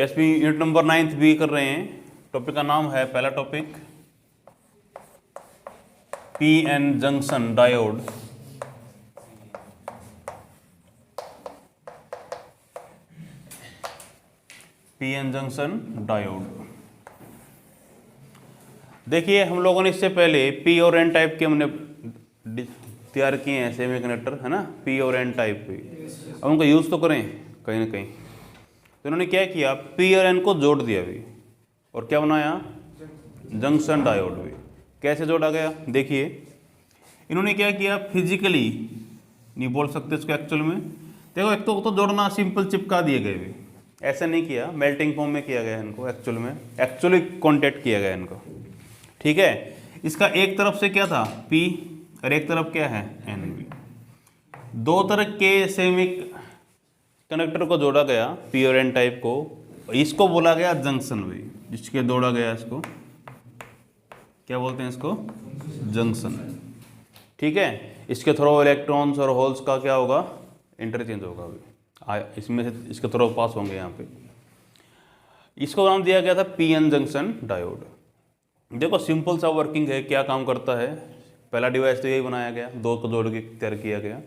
SP unit number 9 भी कर रहे हैं। टॉपिक का नाम है, पहला topic PN junction diode. PN junction diode. देखिए हम लोगों ने इससे पहले पी और एन टाइप के हमने तैयार किए हैं सेमीकंडक्टर, है ना, पी और एन टाइप के। अब उनका यूज़ तो करें कहीं ना कहीं। तो इन्होंने क्या किया, पी और एन को जोड़ दिया भी, और क्या बनाया, जंक्शन डायोड भी। कैसे जोड़ा गया, देखिए इन्होंने क्या किया, फिजिकली नहीं बोल सकते इसको एक्चुअल में। देखो एक तो जोड़ना सिंपल चिपका दिए गए भी, ऐसा नहीं किया, मेल्टिंग फॉर्म में किया गया इनको, एक्चुअल में एक्चुअली कॉन्टेक्ट किया गया इनको, ठीक है। इसका एक तरफ से क्या था P और एक तरफ क्या है NB, दो तरह के सेमी कंडक्टर को जोड़ा गया P और N टाइप को, इसको बोला गया जंक्शन भी। जिसके जोड़ा गया इसको क्या बोलते हैं, इसको जंक्शन, ठीक है। इसके थ्रू इलेक्ट्रॉन्स और होल्स का क्या होगा, इंटरचेंज होगा अभी, इसमें से इसके थ्रू पास होंगे यहाँ पे। इसको नाम दिया गया था पीएन जंक्शन डायोड। देखो सिंपल सा वर्किंग है, क्या काम करता है, पहला डिवाइस तो यही बनाया गया, दो को जोड़ के तैयार किया गया।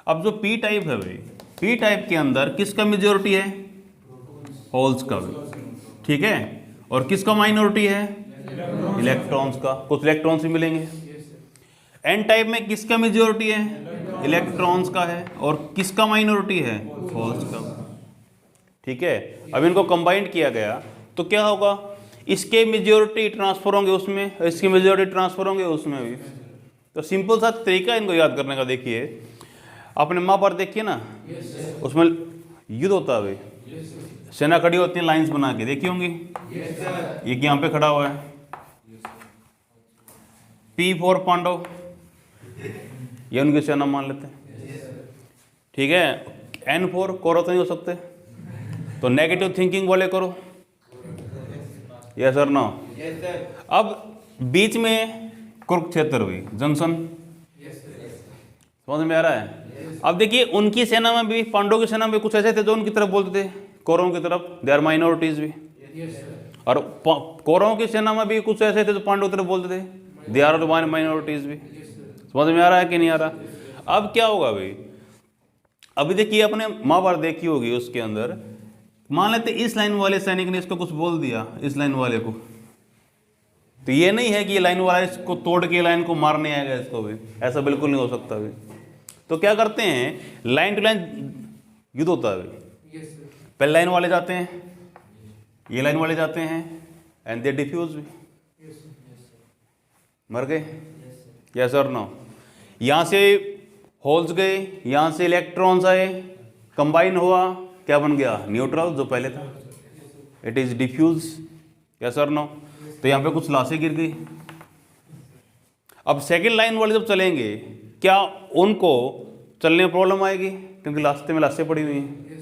अब जो पी टाइप है भाई, पी टाइप के अंदर किसका मेजॉरिटी है, होल्स का भी, ठीक है, और किसका माइनॉरिटी है, इलेक्ट्रॉन्स का, कुछ इलेक्ट्रॉन्स भी मिलेंगे। एन टाइप में किसका मेजॉरिटी है, इलेक्ट्रॉन्स का है, और किसका माइनॉरिटी है, होल्स का, ठीक है। अब इनको कंबाइंड किया गया तो क्या होगा, इसके मेजॉरिटी ट्रांसफर होंगे उसमें, इसके मेजॉरिटी ट्रांसफर होंगे उसमें भी। तो सिंपल सा तरीका इनको याद करने का, देखिए अपने माँ पर देखिए ना, उसमें युद्ध होता है, सेना खड़ी होती है लाइंस बना के, देखी होंगी। ये यहाँ पे खड़ा हुआ है, P4 पांडव, ये उनकी सेना मान लेते हैं, ठीक है। N4 कौरव तो नहीं हो सकते, तो नेगेटिव थिंकिंग वाले करो, यस सर नो। अब बीच में कुरुक्षेत्र हुई, जंक्शन, समझ में आ रहा है। अब देखिए उनकी सेना में भी, पांडवों की सेना में कुछ ऐसे थे जो उनकी तरफ बोलते थे, कौरवों की तरफ, दे आर माइनॉरिटीज भी। और कौरवों की सेना में भी कुछ ऐसे थे जो पांडवों की तरफ बोलते थे, दे आर माइनॉरिटीज भी। समझ में आ रहा है कि नहीं आ रहा। अब क्या होगा भाई, अभी देखिए अपने महाभारत देखी होगी, उसके अंदर मान लेते इस लाइन वाले सैनिक ने इसको कुछ बोल दिया, इस लाइन वाले को, तो ये नहीं है कि ये लाइन वाला इसको तोड़ के लाइन को मारने आएगा इसको भी, ऐसा बिल्कुल नहीं हो सकता भी। तो क्या करते हैं, लाइन टू लाइन युद्ध होता है भी। पहले लाइन वाले जाते हैं, ये लाइन वाले जाते हैं, एंड दे डिफ्यूज भी, मर गए, यस और नो। यहाँ से होल्स गए, यहाँ से इलेक्ट्रॉन्स आए, कंबाइन हुआ, क्या बन गया, न्यूट्रल जो पहले था, इट इज डिफ्यूज, यस और नो। तो यहाँ पे कुछ लाशें गिर गई। अब सेकेंड लाइन वाले जब चलेंगे, क्या उनको चलने में प्रॉब्लम आएगी, क्योंकि रास्ते में लाशें पड़ी हुई हैं,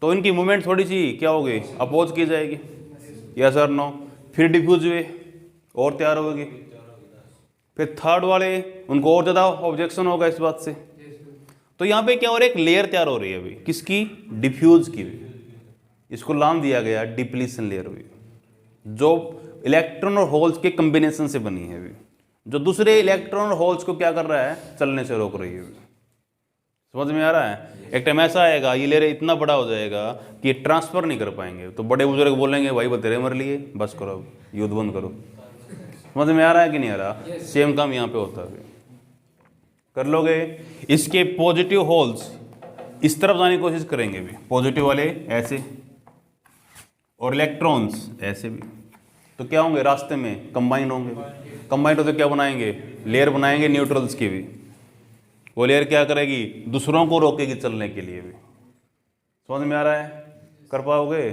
तो इनकी मूवमेंट थोड़ी सी क्या होगी, अपोज की जाएगी, यस और नो। फिर डिफ्यूज हुए और तैयार होगी, फिर थर्ड वाले उनको और ज़्यादा ऑब्जेक्शन होगा इस बात से। तो यहाँ पे क्या हो रहा है, एक लेयर तैयार हो रही है अभी, किसकी, डिफ्यूज की भी। इसको नाम दिया गया डिप्लीशन लेयर भी, जो इलेक्ट्रॉन और होल्स के कॉम्बिनेशन से बनी है अभी, जो दूसरे इलेक्ट्रॉन और होल्स को क्या कर रहा है, चलने से रोक रही है अभी। समझ में आ रहा है। एक टाइम ऐसा आएगा, ये लेयर इतना बड़ा हो जाएगा कि ये ट्रांसफर नहीं कर पाएंगे, तो बड़े बुजुर्ग बोलेंगे भाई बतेरे मर लिए, बस करो, युद्ध बंद करो। समझ में आ रहा है कि नहीं आ रहा। सेम काम यहाँ पे होता है, कर लोगे। इसके पॉजिटिव होल्स इस तरफ जाने की कोशिश करेंगे भी, पॉजिटिव वाले ऐसे, और इलेक्ट्रॉन्स ऐसे भी, तो क्या होंगे, रास्ते में कंबाइन होंगे। कंबाइन होते क्या बनाएंगे, लेयर बनाएंगे न्यूट्रल्स की भी। वो लेयर क्या करेगी, दूसरों को रोकेगी चलने के लिए भी। समझ में आ रहा है, कर पाओगे।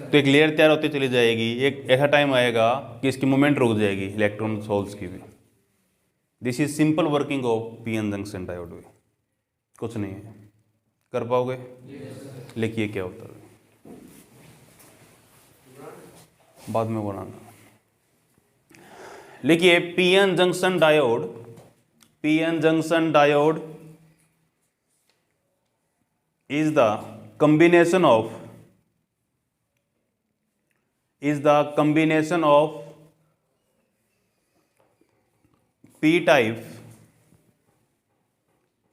तो एक लेयर तैयार होती चली जाएगी, एक ऐसा टाइम आएगा कि इसकी मूवमेंट रुक जाएगी, इलेक्ट्रॉन होल्स की भी। This is simple working of PN junction diode भी, कुछ नहीं है। कर पाओगे, लिखिए क्या होता है, बाद में बनाना। लिखिए PN junction diode, PN junction diode is the combination of is the combination of p type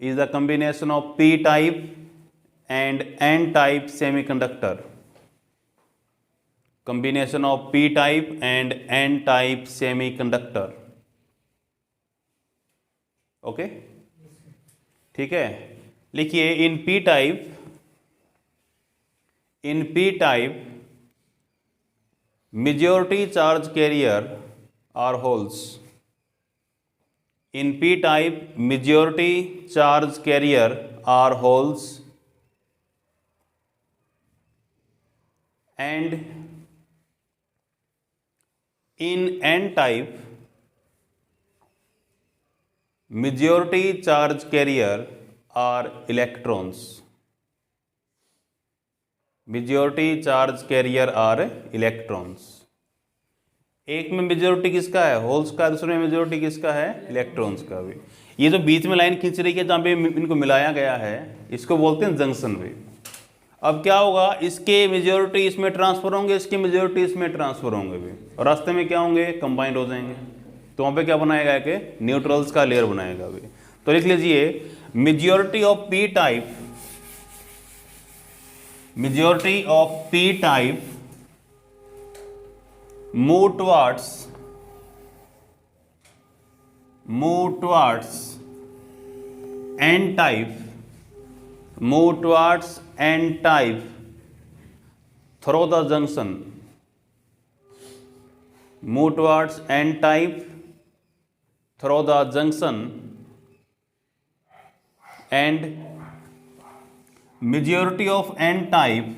is the combination of p type and n type semiconductor. Combination of p type and n type semiconductor. Okay ठीक है, लिखिए इन p type majority charge carrier are holes. In p type majority charge carrier are holes and in n type majority charge carrier are electrons. Majority charge carrier are electrons. एक में majority किसका है, holes का, दूसरे में majority किसका है, electrons का भी। ये जो बीच में लाइन खींच रही है जहाँ पे इनको मिलाया गया है, इसको बोलते हैं जंक्शन भी। अब क्या होगा, इसके मेजोरिटी इसमें ट्रांसफर होंगे, इसके मेजोरिटी इसमें ट्रांसफर होंगे भी, और रास्ते में क्या होंगे, कंबाइंड हो जाएंगे। तो वहाँ पे क्या बनाएगा कि न्यूट्रल्स का लेयर बनाएगा भी। तो लिख लीजिए majority of P type, majority of P type move towards n type, move towards n type through the junction, move towards n type through the junction, and majority of n type,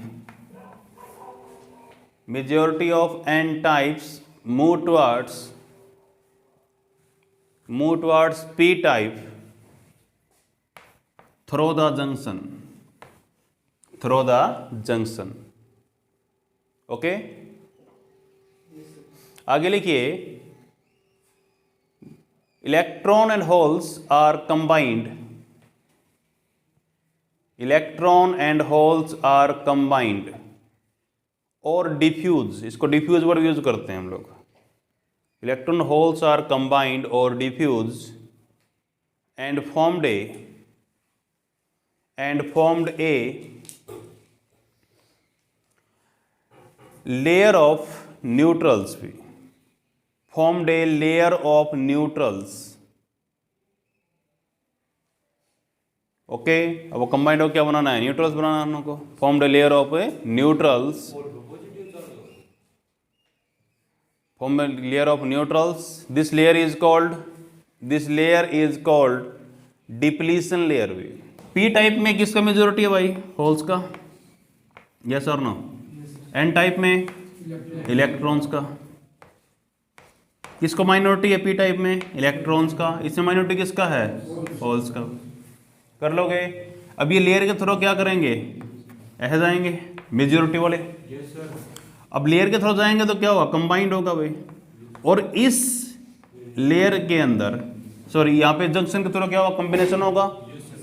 majority of n types move towards p type through the junction, okay. आगे लिखिए electron and holes are combined, electron and holes are combined और diffuse, इसको diffuse word use करते हैं हम लोग। Electron holes are combined और diffuse and formed a layer of neutrals भी, formed a layer of neutrals, okay. अब वो कंबाइंड हो क्या बनाना है, न्यूट्रल्स बनाना है हम लोग को। Formed a layer of neutrals, form a layer of neutrals. This layer is called depletion layer भी। p टाइप में किसका मेजोरिटी है भाई, होल्स का, यस और नो। n टाइप में इलेक्ट्रॉन्स का। किसको माइनॉरिटी है p टाइप में, इलेक्ट्रॉन्स का। इसमें माइनॉरिटी किसका है, होल्स का। कर लोगे। अब ये लेयर के थ्रू क्या करेंगे, ऐसे जाएंगे मेजोरिटी वाले। अब लेयर के थ्रू जाएंगे तो क्या होगा, कंबाइंड होगा भाई। और इस लेयर के अंदर, सॉरी यहाँ पे जंक्शन के थ्रू क्या होगा, कॉम्बिनेशन होगा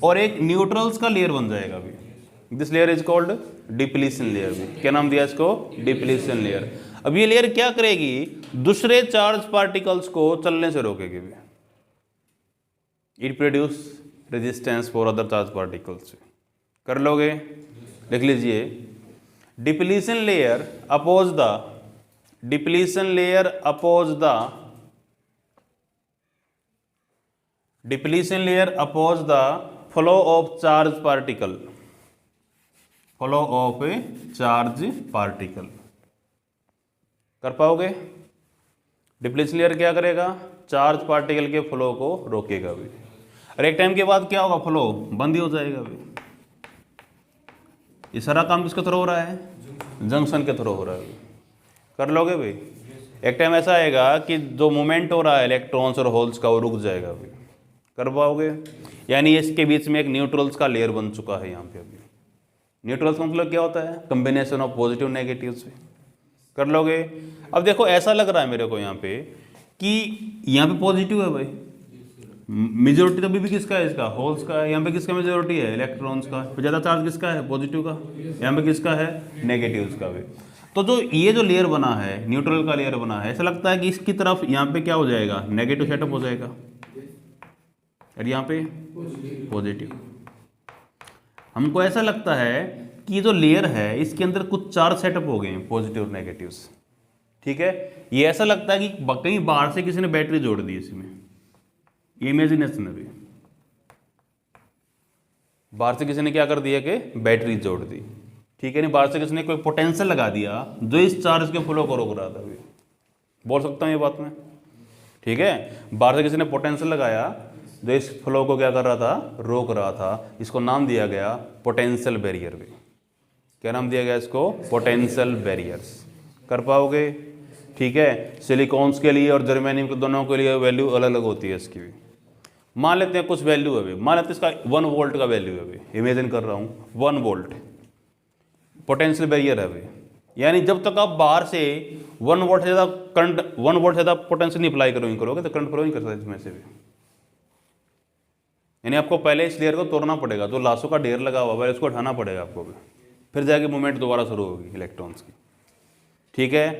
और एक न्यूट्रल्स का लेयर बन जाएगा अभी। This layer is called depletion layer भी। क्या नाम दिया इसको, डिप्लीशन लेयर। अब ये लेयर क्या करेगी, दूसरे चार्ज पार्टिकल्स को चलने से रोकेगी भी। It produce resistance for other charge particles. कर लोगे, लिख लीजिए depletion layer oppose the, depletion layer oppose the, depletion layer oppose the flow of charge particle, flow of a charge particle. कर पाओगे। डिप्लीशन लेयर क्या करेगा, चार्ज पार्टिकल के flow को रोकेगा भी। और एक टाइम के बाद क्या होगा, फ्लो बंद ही हो जाएगा भी। ये सारा काम किसके थ्रू हो रहा है, जंक्शन के थ्रू हो रहा है। कर लोगे भाई। एक टाइम ऐसा आएगा कि जो मूवमेंट हो रहा है इलेक्ट्रॉन्स और होल्स का, वो रुक जाएगा भाई। कर पाओगे। यानी इसके बीच में एक न्यूट्रल्स का लेयर बन चुका है यहाँ पे अभी। न्यूट्रल्स का मतलब क्या होता है, कम्बिनेशन ऑफ पॉजिटिव नेगेटिव्स। कर लोगे। अब देखो ऐसा लग रहा है मेरे को यहाँ पे कि यहाँ पे पॉजिटिव है भाई, मेजोरिटी तो अभी भी किसका है, इसका होल्स का है। यहाँ पे किसका मेजोरिटी है, इलेक्ट्रॉन्स का। फिर ज़्यादा चार्ज किसका है, पॉजिटिव का। यहाँ पे किसका है, नेगेटिव्स का भी। तो तो जो ये जो लेयर बना है, न्यूट्रल का लेयर बना है, ऐसा लगता है कि इसकी तरफ यहाँ पे क्या हो जाएगा, नेगेटिव सेटअप हो जाएगा, और यहाँ पे पॉजिटिव। हमको ऐसा लगता है कि ये जो लेयर है इसके अंदर कुछ चार्ज सेटअप हो गए हैं, पॉजिटिव और नेगेटिव्स। ठीक है, ये ऐसा लगता है कि कहीं बाहर से किसी ने बैटरी जोड़ दी इसमें, ये इमेजिनेशन है, बाहर से किसी ने क्या कर दिया कि बैटरी जोड़ दी। ठीक है, नहीं बाहर से किसी ने कोई पोटेंशियल लगा दिया जो इस चार्ज के फ्लो को रोक रहा था। अभी बोल सकता हूँ ये बात में, ठीक है, बाहर से किसी ने पोटेंशियल लगाया जो इस फ्लो को क्या कर रहा था, रोक रहा था। इसको नाम दिया गया पोटेंशियल बैरियर। भी क्या नाम दिया गया इसको, पोटेंशियल बैरियर्स। कर पाओगे? ठीक है, सिलिकॉन्स के लिए और जर्मेनियम के दोनों के लिए वैल्यू अलग अलग होती है इसकी भी। मान लेते हैं कुछ वैल्यू है, मान लेते हैं इसका 1 वोल्ट का वैल्यू है, अभी इमेजिन कर रहा हूँ 1 वोल्ट पोटेंशियल बैरियर है अभी। यानी जब तक आप बाहर से 1 वोल्ट से ज़्यादा करंट, 1 वोल्ट से ज़्यादा पोटेंशियल नहीं अप्लाई करोगे तो करंट फ्लो नहीं कर सकते इसमें से भी। यानी आपको पहले इस लेयर को तोड़ना पड़ेगा, जो लाशों का ढेर लगा हुआ है उसको उठाना पड़ेगा आपको भी, फिर जाके मूवमेंट दोबारा शुरू होगी इलेक्ट्रॉन्स की। ठीक है,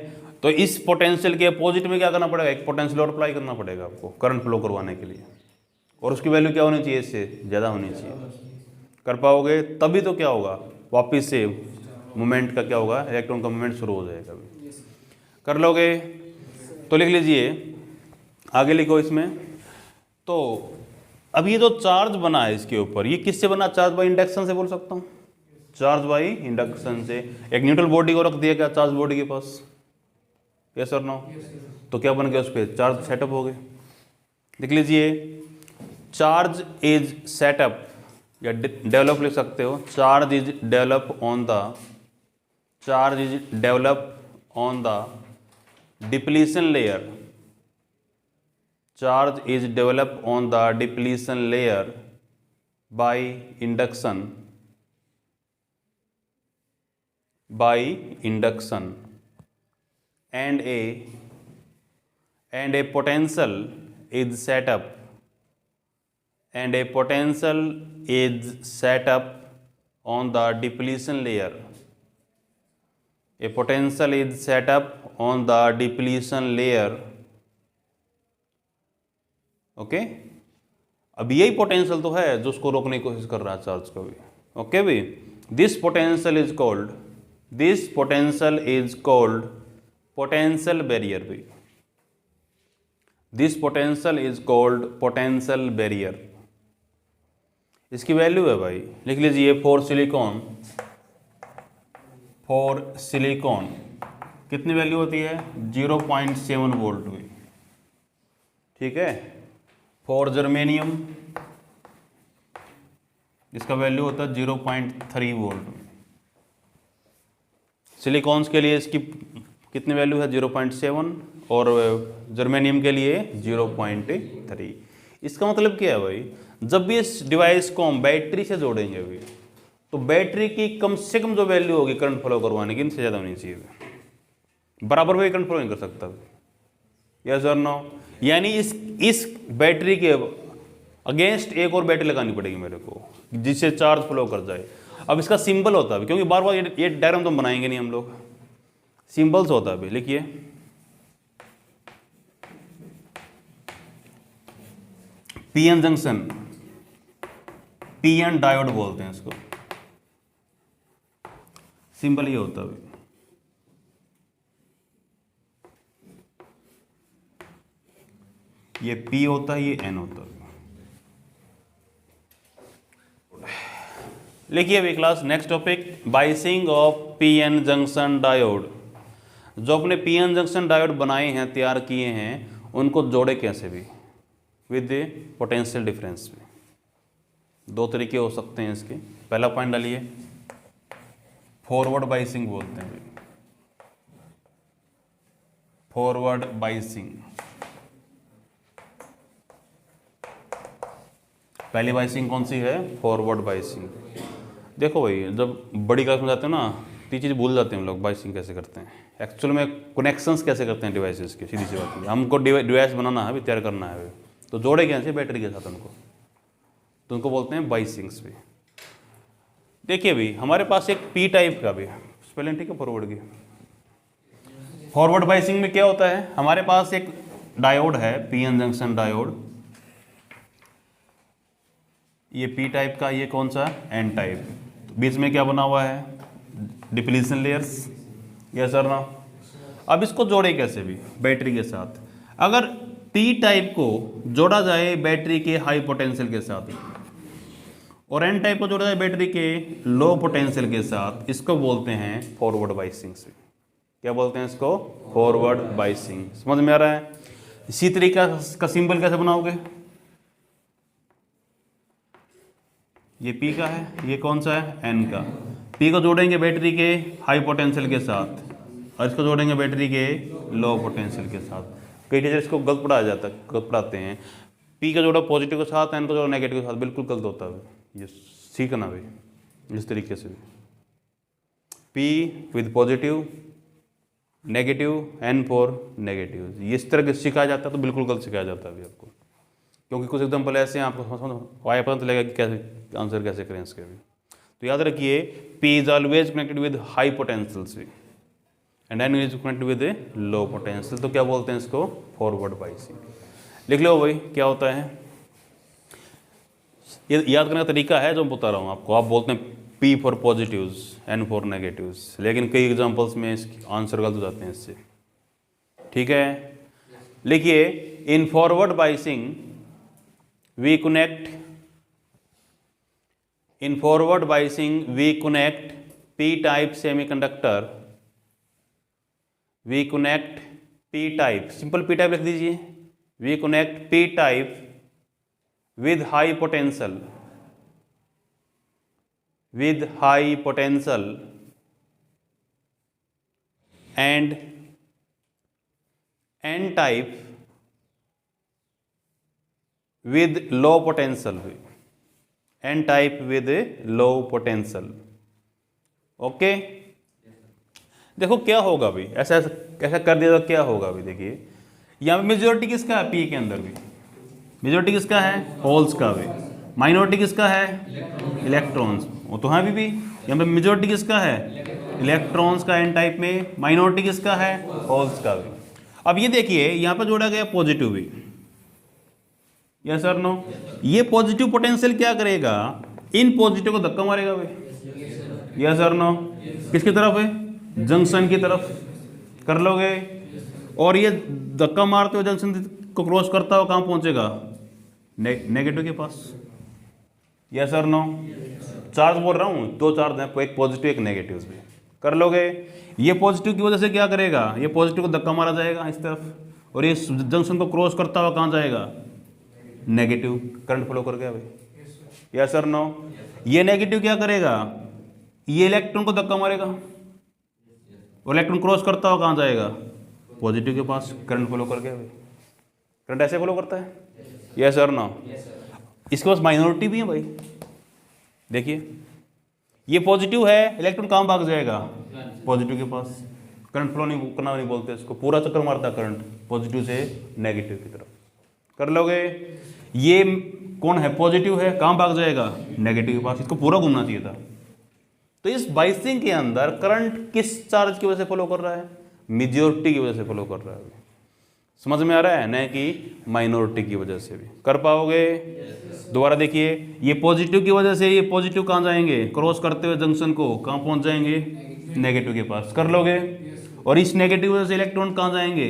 तो इस पोटेंशियल के अपोजिट में क्या करना पड़ेगा, एक पोटेंशियल और अप्लाई करना पड़ेगा आपको करंट फ्लो करवाने के लिए, और उसकी वैल्यू क्या होनी चाहिए, इससे ज़्यादा होनी चाहिए। कर पाओगे? तभी तो क्या होगा, वापिस से मूवमेंट का क्या होगा, इलेक्ट्रॉन का मूवमेंट शुरू हो जाएगा। कर लोगे? तो लिख लीजिए, आगे लिखो इसमें। तो अब ये जो चार्ज बना है इसके ऊपर, ये किससे बना, चार्ज बाई इंडक्शन से बोल सकता हूँ, चार्ज बाई इंडक्शन से। एक न्यूट्रल बॉडी को रख दिया क्या चार्ज बॉडी के पास, यस और नो? तो क्या बन गया, उस पर चार्ज सेटअप हो गए। लिख लीजिए, चार्ज इज सेटअप, या डेवलप लिख सकते हो, charge is develop on the, charge is develop on the depletion layer, charge is developed on the depletion layer by induction, and a potential is set up, and a potential is set up on the depletion layer, a potential is set up on the depletion layer। Okay, अब यही potential तो है जो उसको रोकने की कोशिश कर रहा है चार्ज को भी। ओके भी, this potential is called, this potential is called potential barrier भी, this potential is called potential barrier. इसकी वैल्यू है भाई, लिख लीजिए, फॉर सिलिकॉन, फॉर सिलिकॉन कितनी वैल्यू होती है, 0.7 वोल्ट हुई। ठीक है, फॉर जर्मेनियम इसका वैल्यू होता है 0.3 वोल्ट। सिलिकॉन्स के लिए इसकी कितनी वैल्यू है, 0.7, और जर्मेनियम के लिए 0.3। इसका मतलब क्या है भाई, जब भी इस डिवाइस को हम बैटरी से जोड़ेंगे अभी, तो बैटरी की कम से कम जो वैल्यू होगी करंट फ्लो करवाने की, इनसे ज़्यादा होनी चाहिए, बराबर भी करंट फ्लो नहीं कर सकता। यस और नो? यानी इस बैटरी के अगेंस्ट एक और बैटरी लगानी पड़ेगी मेरे को, जिससे चार्ज फ्लो कर जाए। अब इसका सिंबल होता है, क्योंकि बार बार ये डायग्राम तो बनाएंगे नहीं हम लोग, सिंबल्स होता है अभी। लिखिए, पीएन जंक्शन, पीएन डायोड बोलते हैं इसको, सिंबल ये होता है। ये P होता है, ये N होता है। लिखिए अभी class, next topic, biasing of PN junction diode. जो अपने पीएन जंक्शन डायोड बनाए हैं, तैयार किए हैं, उनको जोड़े कैसे भी, विद पोटेंशियल डिफरेंस भी। दो तरीके हो सकते हैं इसके। पहला पॉइंट डालिए, फॉरवर्ड बाइसिंग बोलते हैं, फॉरवर्ड बाइसिंग। पहली बाइसिंग कौन सी है, फॉरवर्ड बाइसिंग। देखो भाई, जब बड़ी क्लास में जाते हैं ना, तो ये चीज़ भूल जाते हैं हम लोग, बाइसिंग कैसे करते हैं, एक्चुअल में कनेक्शंस कैसे करते हैं डिवाइसेस की। सीधी सी बात है, हमको डिवाइस बनाना है, तैयार करना है, तो जोड़े कैसे बैटरी के साथ उनको, तो उनको बोलते हैं बाइसिंग्स भी। देखिए भाई, हमारे पास एक पी टाइप का भी स्पेलिंग ठीक है फॉरवर्ड की, फॉरवर्ड बाइसिंग में क्या होता है, हमारे पास एक डायोड है, पीएन जंक्शन डायोड, ये पी टाइप का, ये कौन सा, एन टाइप, बीच में क्या बना हुआ है, डिप्लीशन लेयर्स, यस और नो। अब इसको जोड़े कैसे भी बैटरी के साथ, अगर पी टाइप को जोड़ा जाए बैटरी के हाई पोटेंशियल के साथ और एन टाइप को जोड़ा जाए बैटरी के लो पोटेंशियल के साथ, इसको बोलते हैं फॉरवर्ड बाइसिंग। क्या बोलते हैं इसको, फॉरवर्ड बाइसिंग। समझ में आ रहा है। इसी तरीका का सिंबल कैसे बनाओगे, ये P का है, ये कौन सा है, N का। P को जोड़ेंगे बैटरी के हाई पोटेंशियल के साथ और इसको जोड़ेंगे बैटरी के लो पोटेंशियल के साथ। कई टीचर इसको गलत पढ़ाते हैं, P का जोड़ा पॉजिटिव के साथ, N का जोड़ा नेगेटिव के साथ, बिल्कुल गलत होता है। ये सीखना भाई इस तरीके से, P with positive, negative, N for negative, ये इस तरह के सिखाया जाता है, तो बिल्कुल गलत सिखाया जाता है अभी आपको, क्योंकि कुछ एग्जाम्पल ऐसे हैं आपको आया पता चलेगा कि कैसे आंसर कैसे करें इसके भी। तो याद रखिए, P is always connected with high potential से and N is connected with low potential, तो क्या बोलते हैं इसको, फॉरवर्ड बाइसिंग। लिख लो भाई क्या होता है, ये याद करने का तरीका है जो मैं बता रहा हूँ आपको। आप बोलते हैं P for positives, N for negatives, लेकिन कई एग्जांपल्स में इसके आंसर गलत हो जाते हैं इससे, ठीक है। लिखिए, in forward biasing we connect, in forward biasing we connect P type semiconductor, we connect P type, simple P type लिख दीजिए, we connect P type with high potential, with high potential and N type with low potential, N type with low potential, okay. देखो क्या होगा भाई, ऐसा ऐसा कर दिया तो क्या होगा भाई, देखिए यहाँ पे मेजॉरिटी किसका है, P के अंदर भी मेजॉरिटी किसका है, होल्स का भी, माइनॉरिटी किसका है, इलेक्ट्रॉन्स, वो तो है भी यहाँ पे मेजॉरिटी किसका है, इलेक्ट्रॉन्स का एन टाइप में, माइनॉरिटी किसका है, होल्स का भी। अब ये देखिए यहाँ पे जोड़ा गया पॉजिटिव भी, यस सर नो, ये पॉजिटिव पोटेंशियल क्या करेगा, इन पॉजिटिव को धक्का मारेगा भाई, यस सर नो, किसकी तरफ है, जंक्शन की तरफ, कर लोगे, और ये धक्का मारते हुए जंक्शन को क्रॉस करता हुआ कहाँ पहुंचेगा, नेगेटिव के पास, यस सर नो। चार्ज बोल रहा हूँ, दो चार्ज हैं, एक पॉजिटिव एक नेगेटिव भी, कर लोगे। ये पॉजिटिव की वजह से क्या करेगा, ये पॉजिटिव को धक्का मारा जाएगा इस तरफ और ये जंक्शन को क्रॉस करता हुआ कहाँ जाएगा, नेगेटिव, करंट फ्लो कर गया भाई, यस सर नो। ये नेगेटिव क्या करेगा, ये इलेक्ट्रॉन को धक्का मारेगा और इलेक्ट्रॉन क्रॉस करता हुआ कहाँ जाएगा, पॉजिटिव के पास, करंट फ्लो कर गया भाई। करंट ऐसे फ्लो करता है, यस सर नो। इसके पास माइनॉरिटी भी है भाई, देखिए ये पॉजिटिव है, इलेक्ट्रॉन कहाँ भाग जाएगा, पॉजिटिव के पास, करंट फ्लो नहीं करना नहीं बोलते इसको, पूरा चक्कर मारता है करंट पॉजिटिव से नेगेटिव की तरफ, कर लोगे। ये कौन है, पॉजिटिव है, कहाँ भाग जाएगा, नेगेटिव के पास, इसको पूरा घूमना चाहिए था। तो इस बाइसिंग के अंदर करंट किस चार्ज की वजह से फ्लो कर रहा है, मेजॉरिटी की वजह से फ्लो कर रहा है, समझ में आ रहा है, न कि माइनॉरिटी की वजह से भी। कर पाओगे, दोबारा देखिए, ये पॉजिटिव की वजह से ये पॉजिटिव कहाँ जाएंगे, क्रॉस करते हुए जंक्शन को कहाँ पहुंच जाएंगे, नेगेटिव के पास, कर लोगे। और इस नेगेटिव वजह से इलेक्ट्रॉन कहाँ जाएंगे,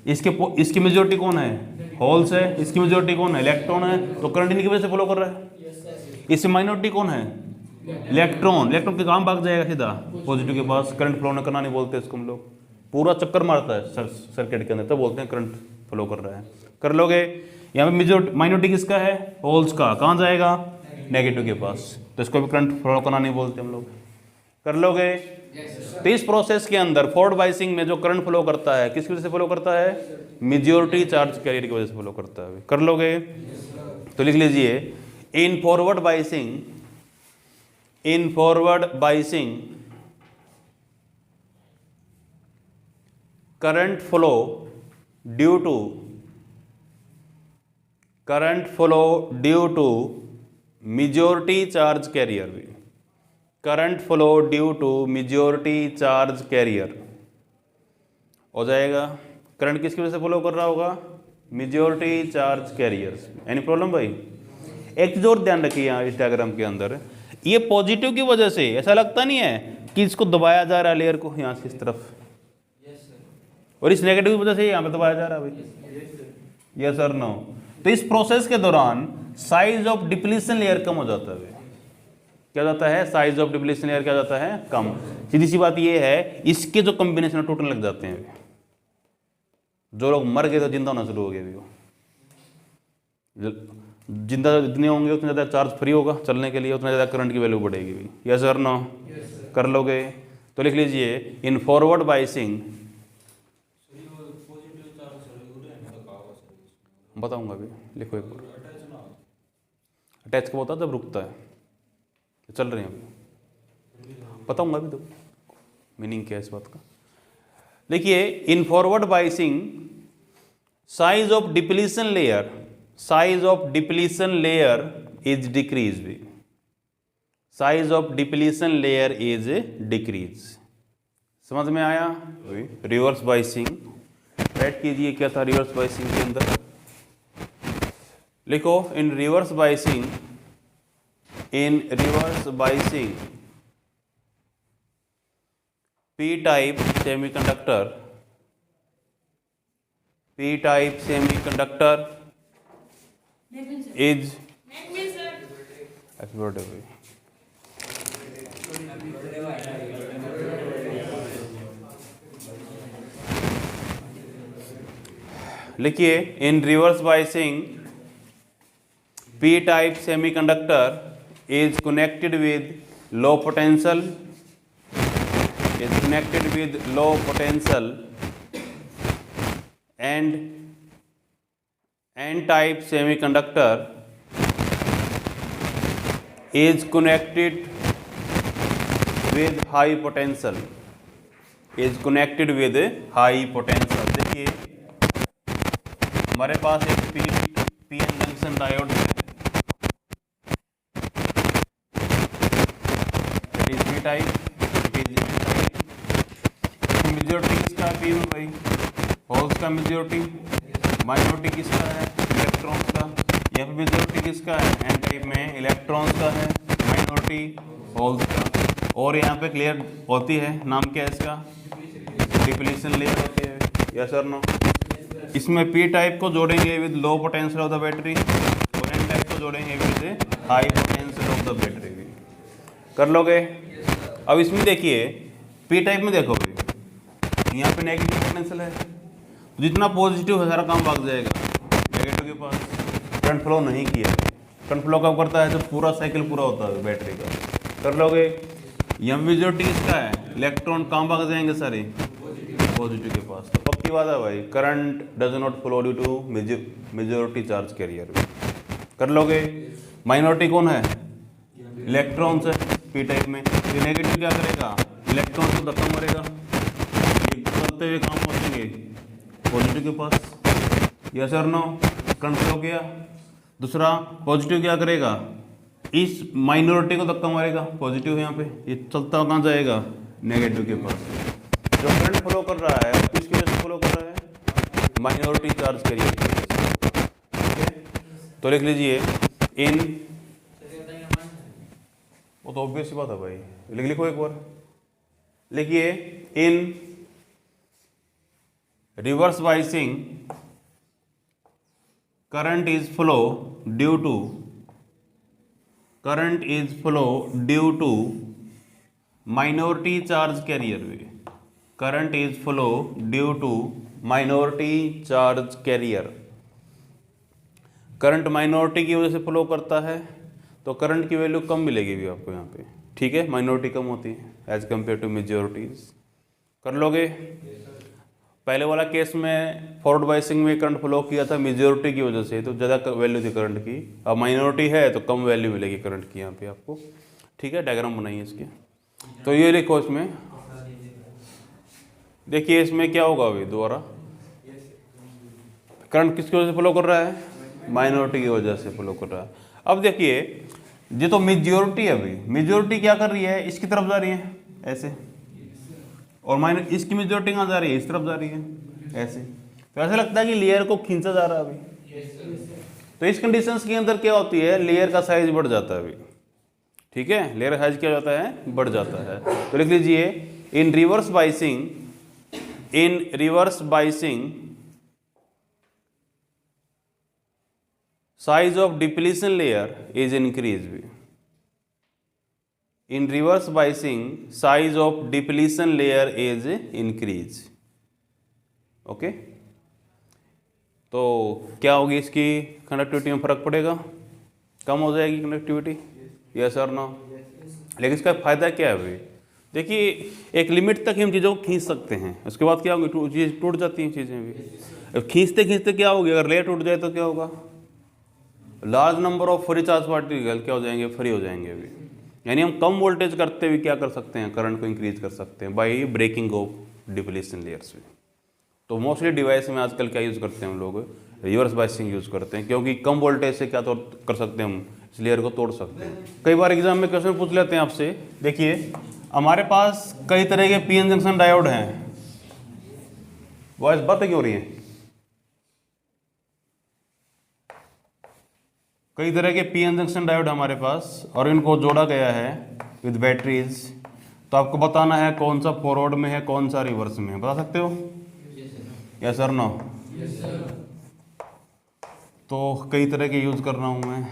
इसकी मेजॉरिटी कौन है, होल्स है, इसकी मेजॉरिटी कौन है, इलेक्ट्रॉन है, तो करंट इनकी वजह से फ्लो कर रहा है। इससे माइनॉरिटी कौन है, इलेक्ट्रॉन, इलेक्ट्रॉन के काम भाग जाएगा सीधा पॉजिटिव के पास, करंट फ्लो न करना नहीं बोलते इसको हम लोग, पूरा चक्कर मारता है सर्किट के अंदर, तो बोलते हैं करंट फ्लो कर रहा है, कर लोगे। यहाँ पे मेजॉरिटी माइनॉरिटी किसका है, होल्स का, कहाँ जाएगा, नेगेटिव के पास, तो इसको भी करंट फ्लो करना नहीं बोलते हम लोग, कर लोगे। तो इस प्रोसेस के अंदर फॉरवर्ड बाइसिंग में जो करंट फ्लो करता है किसकी वजह से फ्लो करता है, मेजॉरिटी चार्ज कैरियर की वजह से फ्लो करता है, कर लोगे। तो लिख लीजिए, इन forward biasing, in forward biasing current flow due to majority charge carrier, current flow due to majority charge carrier, हो जाएगा। करंट किसकी वजह से फ्लो कर रहा होगा? Majority charge carriers. Any problem भाई? एक चीज और ध्यान रखिए यहाँ इस डायग्राम के अंदर, ये पॉजिटिव की वजह से ऐसा लगता नहीं है कि इसको दबाया जा रहा है लेयर को यहाँ से इस तरफ, और इस नेगेटिव की वजह से यहाँ पे दबाया जा रहा है भाई। यस और नो? तो इस प्रोसेस के दौरान साइज ऑफ डिप्लीशन लेयर कम हो जाता है। क्या जाता है? साइज ऑफ डिप्लीशन लेयर क्या जाता है? कम। सीधी सी बात ये है, इसके जो कॉम्बिनेशन टूटने लग जाते हैं। जो लोग मर गए तो जिंदा होना शुरू हो गए भी, वो जिंदा जितने होंगे उतने ज़्यादा चार्ज फ्री होगा चलने के लिए, उतना ज़्यादा करंट की वैल्यू बढ़ेगी भी। यस और नो? कर लोगे? तो लिख लीजिए, इन फॉरवर्ड बाइसिंग, बताऊंगा अभी, लिखो एक बार। अटैच कब होता है? जब रुकता है। चल रहे हैं अभी, बताऊंगा अभी तो मीनिंग क्या है इस बात का। देखिए, in forward biasing size of depletion layer, size of depletion layer is decrease भी, size of depletion layer is decrease. समझ में आया? रिवर्स बाइसिंग राइट कीजिए, क्या था रिवर्स बाइसिंग के अंदर? लिखो, in reverse biasing, in reverse biasing P type semiconductor, P type semiconductor is happy birthday भाई। लिखिए, in reverse biasing P type semiconductor is connected with low potential, is connected with low potential and N-type semiconductor is connected with high potential, is connected with high potential। देखिए, हमारे पास एक PN junction diode है, it is P type, majority किसका है? P में भाई, holes का majority, minority किसका है? इलेक्ट्रॉन्स का। यहाँ पे मेजॉरिटी किसका है? एन टाइप में इलेक्ट्रॉन्स का है, माइनॉरिटी होल्स का। और यहाँ पे क्लियर होती है, नाम क्या है इसका? डिप्लीशन लेयर होती है। यस और नो? इसमें पी टाइप को जोड़ेंगे with low potential of the battery, और एन टाइप को जोड़ेंगे with high potential of the battery भी। कर लोगे? अब इसमें देखिए, पी टाइप में देखो भाई, यहाँ पे नेगेटिव पोटेंशियल है, जितना पॉजिटिव है सारा काम भाग जाएगा नेगेटिव के पास। करंट फ्लो नहीं किया है। करंट फ्लो कब करता है? जब पूरा साइकिल पूरा होता है बैटरी का। कर लोगे? यहाँ मेजॉरिटी किसका है? इलेक्ट्रॉन कहाँ भाग जाएंगे सारे? पॉजिटिव के पास। तो पक्की बात है भाई, current does not flow due to majority charge carrier. कर लोगे? माइनॉरिटी कौन है? इलेक्ट्रॉन्स है पी टाइप में। तो नेगेटिव क्या करेगा? इलेक्ट्रॉन को धक्का मारेगा, चलते हुए काम पहुंचेंगे पॉजिटिव के पास। यस और नो? करंट फ्लो किया। दूसरा, पॉजिटिव क्या करेगा? इस माइनॉरिटी को धक्का मारेगा, पॉजिटिव है यहाँ पे, ये चलता हुआ कहाँ जाएगा? नेगेटिव के पास। जो करंट फ्लो कर रहा है किसकी वजह से फ्लो कर रहा है? माइनॉरिटी चार्ज कैरियर की वजह से। ठीक है, तो लिख लीजिए, इन, वो तो ऑब्वियस सी बात है भाई, लिखो एक बार। लिखिए, in reverse biasing current is flow due to, current is flow due to minority charge carrier way, current is flow due to minority charge carrier। Current minority की वजह से फ्लो करता है तो करंट की वैल्यू कम मिलेगी भी आपको यहाँ पे। ठीक है, माइनॉरिटी कम होती है एज कम्पेयर टू मेजॉरिटीज। कर लोगे? पहले वाला केस में फॉरवर्ड बाइसिंग में करंट फ्लो किया था मेजॉरिटी की वजह से, तो ज़्यादा वैल्यू थी करंट की। अब माइनॉरिटी है तो कम वैल्यू मिलेगी करंट की यहाँ पे आपको। ठीक है, डायग्राम बनाइए इसके। तो ये देखो, इसमें देखिए, इसमें क्या होगा अभी दोबारा? करंट किसकी वजह से फ्लो कर रहा है? माइनॉरिटी की वजह से फ्लो कर रहा है। अब देखिए, ये तो मेजॉरिटी है, अभी मेजॉरिटी क्या कर रही है? इसकी तरफ जा रही है ऐसे, और माइनस इसकी मेजॉरिटी कहाँ जा रही है, इस तरफ जा रही है, ऐसे। तो ऐसा लगता है कि लेयर को खींचा जा रहा है अभी। तो इस कंडीशंस के अंदर क्या होती है, लेयर का साइज बढ़ जाता है अभी, ठीक है, लेयर साइज क्या हो जाता है, बढ़ जाता है। तो लिख लीजिए in reverse biasing size of depletion layer is increase. In reverse biasing size of depletion layer is increase. Okay, तो क्या होगी, इसकी कंडक्टिविटी में फर्क पड़ेगा, कम हो जाएगी कंडक्टिविटी, यस और नो। लेकिन इसका फायदा क्या है भाई, देखिए एक लिमिट तक हम चीज़ों को खींच सकते हैं, उसके बाद क्या होगी, चीज़ टूट जाती हैं चीज़ें भी। अब खींचते खींचते क्या होगी, अगर लेयर टूट जाए तो क्या होगा, large number of free charge particle क्या हो जाएंगे, फ्री हो जाएंगे अभी। यानी हम कम वोल्टेज करते हुए क्या कर सकते हैं, करंट को इंक्रीज कर सकते हैं by breaking off depletion layers में। तो मोस्टली डिवाइस में आजकल क्या यूज़ करते हैं हम लोग, रिवर्स बाइसिंग यूज़ करते हैं, क्योंकि कम वोल्टेज से क्या तो कर सकते हैं हम, इस लेयर को तोड़ सकते हैं। कई बार एग्जाम में क्वेश्चन पूछ लेते हैं आपसे, देखिए हमारे पास कई तरह के पीएन जंक्शन डायोड हैं, वॉइस बातें क्यों हो रही है, कई तरह के पीएन जंक्शन डायोड हमारे पास, और इनको जोड़ा गया है विद बैटरीज। तो आपको बताना है कौन सा फॉरवर्ड में है, कौन सा रिवर्स में है, बता सकते हो, यस सर नो। तो कई तरह के यूज़ कर रहा हूँ मैं।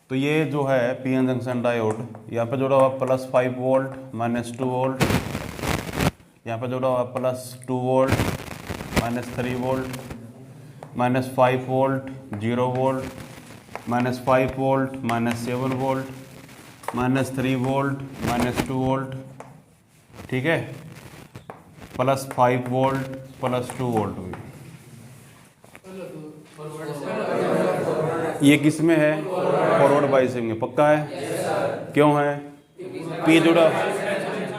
तो ये जो है पीएन जंक्शन डायोड, यहाँ पे जोड़ा हुआ +5 वोल्ट -2 वोल्ट, यहाँ पे जोड़ा हुआ +2 volt -3 volt, -5 volt 0 volt, -5 volt -7 volt, -3 volt -2 volt, ठीक है, +5 वोल्ट +2 वोल्ट हुई। ये किस में है, फॉरवर्ड बाइसिंग में, पक्का है, क्यों है,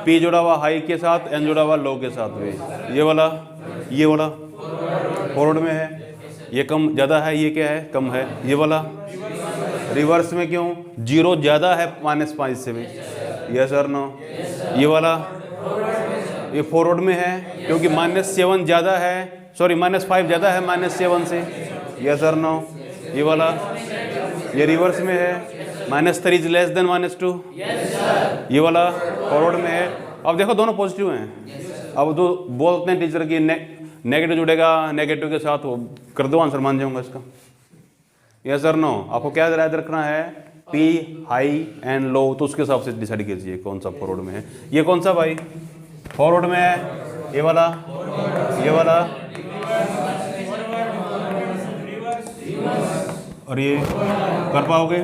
पी जुड़ा हुआ हाई के साथ, एन जुड़ा हुआ लो के साथ भी, ये वाला फॉरवर्ड में है, ये कम ज़्यादा है, ये क्या है, कम है, ये वाला रिवर्स में क्यों, 0 ज़्यादा है -5 से भी, यस और नो। ये वाला ये फॉरवर्ड में है क्योंकि -7 ज़्यादा है, सॉरी -5 ज़्यादा है -7 से, यस और नो। ये वाला ये रिवर्स में है, -3 इज लेस देन -2, ये वाला फॉरवर्ड में है। अब देखो दोनों पॉजिटिव हैं, अब दो बोलते हैं टीचर की नेगेटिव जुड़ेगा, नेगेटिव के साथ वो कर दो, आंसर मान जाऊंगा इसका, यस सर नो। आपको क्या याद रखना है, पी हाई एंड लो, तो उसके हिसाब से डिसाइड कीजिए कौन सा फॉरवर्ड में है। ये कौन सा भाई फॉरवर्ड में है, ये वाला, ये वाला, और ये कर पाओगे,